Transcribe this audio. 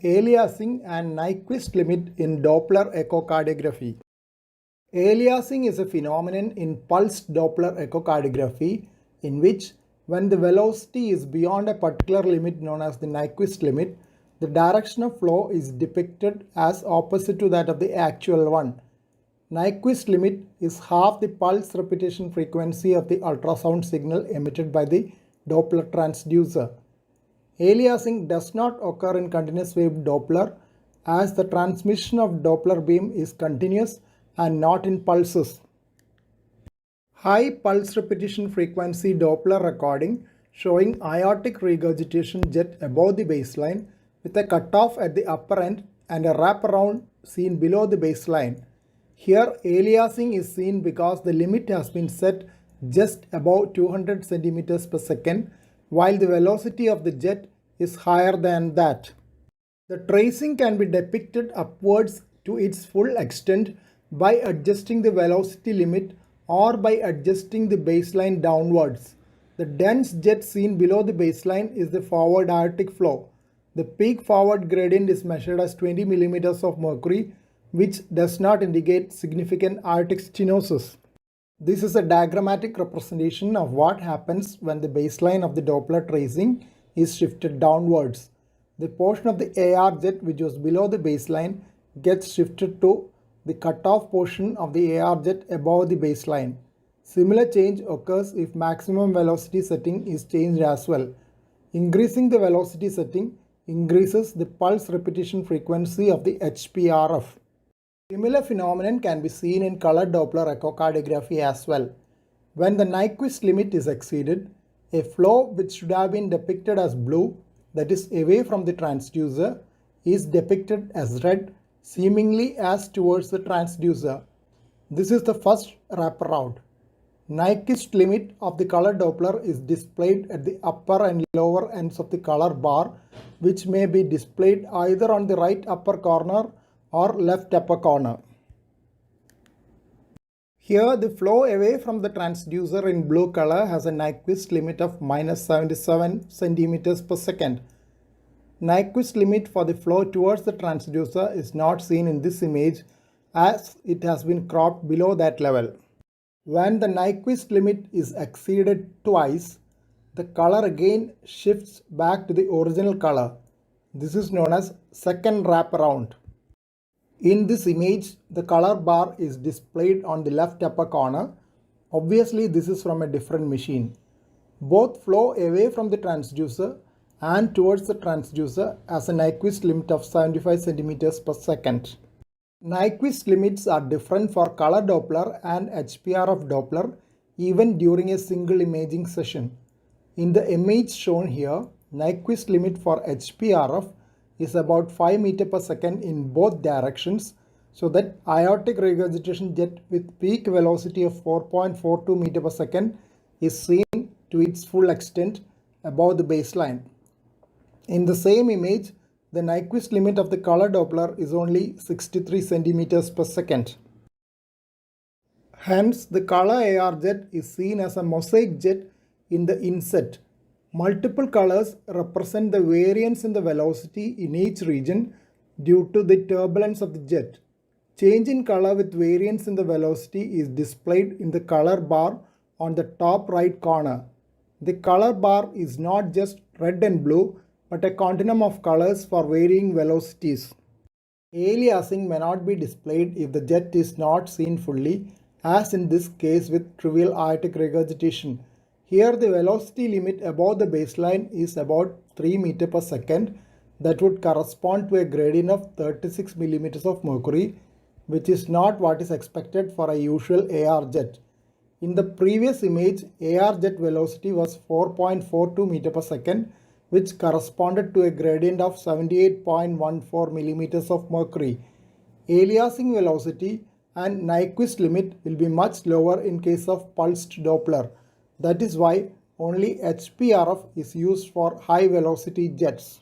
Aliasing and Nyquist limit in Doppler echocardiography. Aliasing is a phenomenon in pulsed Doppler echocardiography in which, when the velocity is beyond a particular limit known as the Nyquist limit, the direction of flow is depicted as opposite to that of the actual one. Nyquist limit is half the pulse repetition frequency of the ultrasound signal emitted by the Doppler transducer. Aliasing does not occur in continuous wave Doppler as the transmission of Doppler beam is continuous and not in pulses. High pulse repetition frequency Doppler recording showing aortic regurgitation jet above the baseline with a cutoff at the upper end and a wraparound seen below the baseline. Here aliasing is seen because the limit has been set just above 200 cm per second while the velocity of the jet is higher than that. The tracing can be depicted upwards to its full extent by adjusting the velocity limit or by adjusting the baseline downwards. The dense jet seen below the baseline is the forward aortic flow. The peak forward gradient is measured as 20 mm of mercury, which does not indicate significant aortic stenosis. This is a diagrammatic representation of what happens when the baseline of the Doppler tracing is shifted downwards. The portion of the AR jet which was below the baseline gets shifted to the cutoff portion of the AR jet above the baseline. Similar change occurs if maximum velocity setting is changed as well. Increasing the velocity setting increases the pulse repetition frequency of the HPRF. Similar phenomenon can be seen in color Doppler echocardiography as well. When the Nyquist limit is exceeded, a flow which should have been depicted as blue, that is away from the transducer, is depicted as red, seemingly as towards the transducer. This is the first wraparound. Nyquist limit of the color Doppler is displayed at the upper and lower ends of the color bar, which may be displayed either on the right upper corner or left upper corner. Here the flow away from the transducer in blue color has a Nyquist limit of -77 cm per second. Nyquist limit for the flow towards the transducer is not seen in this image as it has been cropped below that level. When the Nyquist limit is exceeded twice, the color again shifts back to the original color. This is known as second wraparound. In this image, the color bar is displayed on the left upper corner. Obviously, this is from a different machine. Both flow away from the transducer and towards the transducer has a Nyquist limit of 75 cm per second. Nyquist limits are different for color Doppler and HPRF Doppler even during a single imaging session. In the image shown here, Nyquist limit for HPRF is about 5 meter per second in both directions, so that aortic regurgitation jet with peak velocity of 4.42 meter per second is seen to its full extent above the baseline. In the same image, the Nyquist limit of the color Doppler is only 63 centimeters per second. Hence, the color AR jet is seen as a mosaic jet in the inset. Multiple colors represent the variance in the velocity in each region due to the turbulence of the jet. Change in color with variance in the velocity is displayed in the color bar on the top right corner. The color bar is not just red and blue, but a continuum of colors for varying velocities. Aliasing may not be displayed if the jet is not seen fully, as in this case with trivial aortic regurgitation. Here the velocity limit above the baseline is about 3 meter per second. That would correspond to a gradient of 36 millimeters of mercury, which is not what is expected for a usual AR jet. In the previous image, AR jet velocity was 4.42 meter per second, which corresponded to a gradient of 78.14 millimeters of mercury. Aliasing velocity and Nyquist limit will be much lower in case of pulsed Doppler. That is why only HPRF is used for high velocity jets.